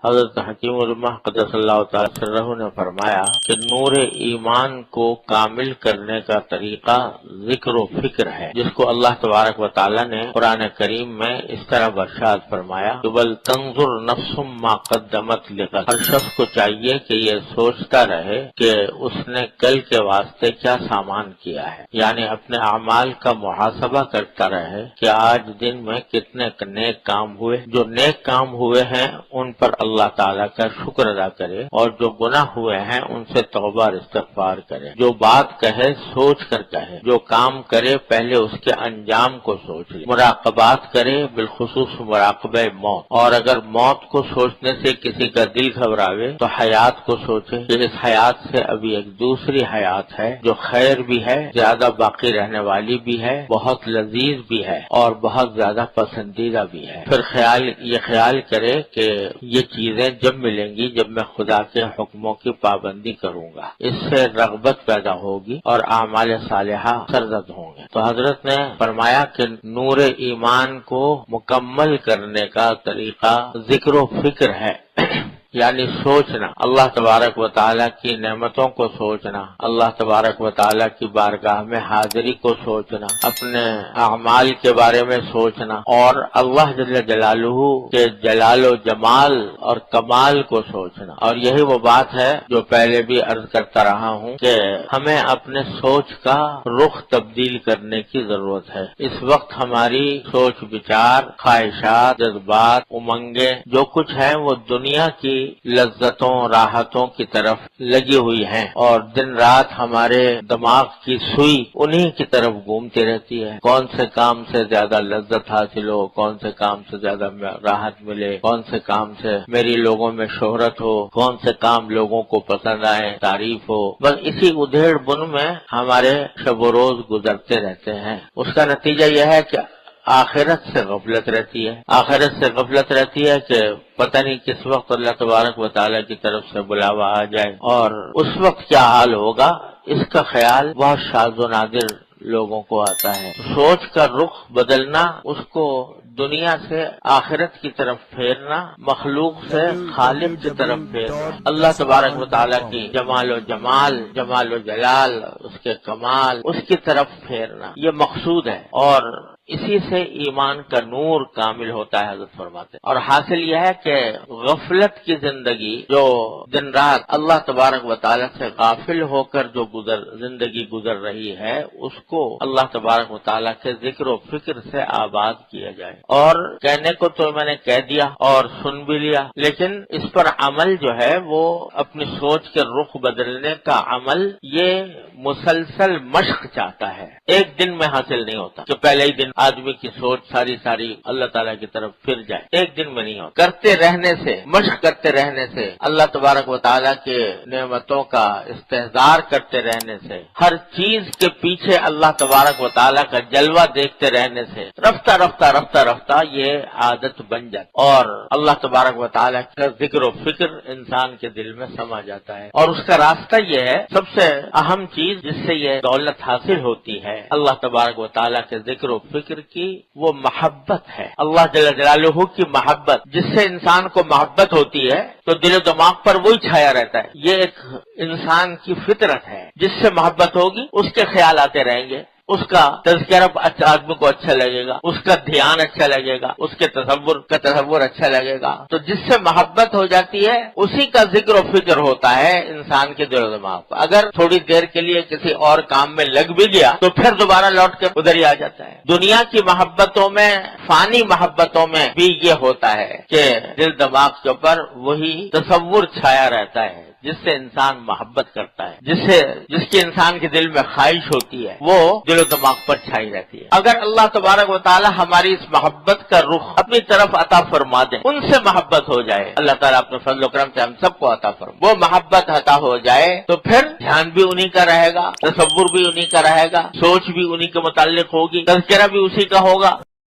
حضرت حکیم الامہ قدس اللہ تعالی سرہ نے فرمایا کہ نور ایمان کو کامل کرنے کا طریقہ ذکر و فکر ہے، جس کو اللہ تبارک و تعالی نے قرآن کریم میں اس طرح ارشاد فرمایا کہ بل تنظر نفس ما قدمت لغد، ہر شخص کو چاہیے کہ یہ سوچتا رہے کہ اس نے کل کے واسطے کیا سامان کیا ہے، یعنی اپنے اعمال کا محاسبہ کرتا رہے کہ آج دن میں کتنے نیک کام ہوئے، جو نیک کام ہوئے ہیں ان پر اللہ تعالیٰ کا شکر ادا کرے، اور جو گناہ ہوئے ہیں ان سے توبہ اور استغفار کرے، جو بات کہے سوچ کر کہے، جو کام کرے پہلے اس کے انجام کو سوچ لے، مراقبات کرے بالخصوص مراقبہ موت، اور اگر موت کو سوچنے سے کسی کا دل گھبراوے تو حیات کو سوچے کہ اس حیات سے ابھی ایک دوسری حیات ہے جو خیر بھی ہے، زیادہ باقی رہنے والی بھی ہے، بہت لذیذ بھی ہے اور بہت زیادہ پسندیدہ بھی ہے۔ پھر یہ خیال کرے کہ یہ چیزیں جب ملیں گی جب میں خدا کے حکموں کی پابندی کروں گا، اس سے رغبت پیدا ہوگی اور اعمال صالحہ سرزد ہوں گے۔ تو حضرت نے فرمایا کہ نور ایمان کو مکمل کرنے کا طریقہ ذکر و فکر ہے، یعنی سوچنا، اللہ تبارک و تعالیٰ کی نعمتوں کو سوچنا، اللہ تبارک و تعالیٰ کی بارگاہ میں حاضری کو سوچنا، اپنے اعمال کے بارے میں سوچنا، اور اللہ جل جلالہ کے جلال و جمال اور کمال کو سوچنا۔ اور یہی وہ بات ہے جو پہلے بھی عرض کرتا رہا ہوں کہ ہمیں اپنے سوچ کا رخ تبدیل کرنے کی ضرورت ہے۔ اس وقت ہماری سوچ بچار، خواہشات، جذبات، امنگیں جو کچھ ہیں وہ دنیا کی لذتوں راحتوں کی طرف لگی ہوئی ہیں، اور دن رات ہمارے دماغ کی سوئی انہی کی طرف گھومتی رہتی ہے۔ کون سے کام سے زیادہ لذت حاصل ہو، کون سے کام سے زیادہ راحت ملے، کون سے کام سے میری لوگوں میں شہرت ہو، کون سے کام لوگوں کو پسند آئے، تعریف ہو، بس اسی ادھیڑ بن میں ہمارے شب و روز گزرتے رہتے ہیں۔ اس کا نتیجہ یہ ہے کہ آخرت سے غفلت رہتی ہے، آخرت سے غفلت رہتی ہے کہ پتہ نہیں کس وقت اللہ تبارک و تعالیٰ کی طرف سے بلاوا آ جائے، اور اس وقت کیا حال ہوگا اس کا خیال بہت شاذ و نادر لوگوں کو آتا ہے۔ سوچ کا رخ بدلنا، اس کو دنیا سے آخرت کی طرف پھیرنا، مخلوق سے خالق کی طرف پھیرنا، اللہ تبارک و تعالیٰ کی جمال و جمال، جمال و جلال، اس کے کمال، اس کی طرف پھیرنا، یہ مقصود ہے، اور اسی سے ایمان کا نور کامل ہوتا ہے۔ حضرت فرماتے ہیں اور حاصل یہ ہے کہ غفلت کی زندگی جو دن رات اللہ تبارک و تعالیٰ سے غافل ہو کر جو زندگی گزر رہی ہے، اس کو اللہ تبارک و تعالیٰ کے ذکر و فکر سے آباد کیا جائے۔ اور کہنے کو تو میں نے کہہ دیا اور سن بھی لیا، لیکن اس پر عمل جو ہے وہ اپنی سوچ کے رخ بدلنے کا عمل یہ مسلسل مشق چاہتا ہے، ایک دن میں حاصل نہیں ہوتا کہ پہلے ہی دن آدمی کی سوچ ساری اللہ تعالیٰ کی طرف پھر جائے، ایک دن میں نہیں ہوتا۔ کرتے رہنے سے، مشق کرتے رہنے سے، اللہ تبارک و تعالیٰ کے نعمتوں کا استحضار کرتے رہنے سے، ہر چیز کے پیچھے اللہ تبارک و تعالیٰ کا جلوہ دیکھتے رہنے سے رفتہ رفتہ یہ عادت بن جاتی، اور اللہ تبارک و تعالیٰ کا ذکر و فکر انسان کے دل میں سما جاتا ہے۔ اور اس کا راستہ یہ ہے، سب سے اہم چیز جس سے یہ دولت حاصل ہوتی ہے اللہ تبارک و تعالیٰ کے ذکر و فکر کی، وہ محبت ہے، اللہ جل جلالہ کی محبت۔ جس سے انسان کو محبت ہوتی ہے تو دل و دماغ پر وہی چھایا رہتا ہے، یہ ایک انسان کی فطرت ہے۔ جس سے محبت ہوگی اس کے خیال آتے رہیں گے، اس کا تذکرہ آدمی کو اچھا لگے گا، اس کا دھیان اچھا لگے گا، اس کے تصور اچھا لگے گا۔ تو جس سے محبت ہو جاتی ہے اسی کا ذکر و فکر ہوتا ہے انسان کے دل و دماغ پر۔ اگر تھوڑی دیر کے لیے کسی اور کام میں لگ بھی گیا تو پھر دوبارہ لوٹ کے ادھر ہی آ جاتا ہے۔ دنیا کی محبتوں میں، فانی محبتوں میں بھی یہ ہوتا ہے کہ دل دماغ کے اوپر وہی تصور چھایا رہتا ہے جس سے انسان محبت کرتا ہے، جس کی انسان کے دل میں خواہش ہوتی ہے وہ دل و دماغ پر چھائی رہتی ہے۔ اگر اللہ تبارک و تعالی ہماری اس محبت کا رخ اپنی طرف عطا فرما دے، ان سے محبت ہو جائے، اللہ تعالیٰ اپنے فضل و کرم سے ہم سب کو عطا فرما، وہ محبت عطا ہو جائے تو پھر دھیان بھی انہی کا رہے گا، تصور بھی انہی کا رہے گا، سوچ بھی انہی کے متعلق ہوگی، تذکرہ بھی اسی کا ہوگا۔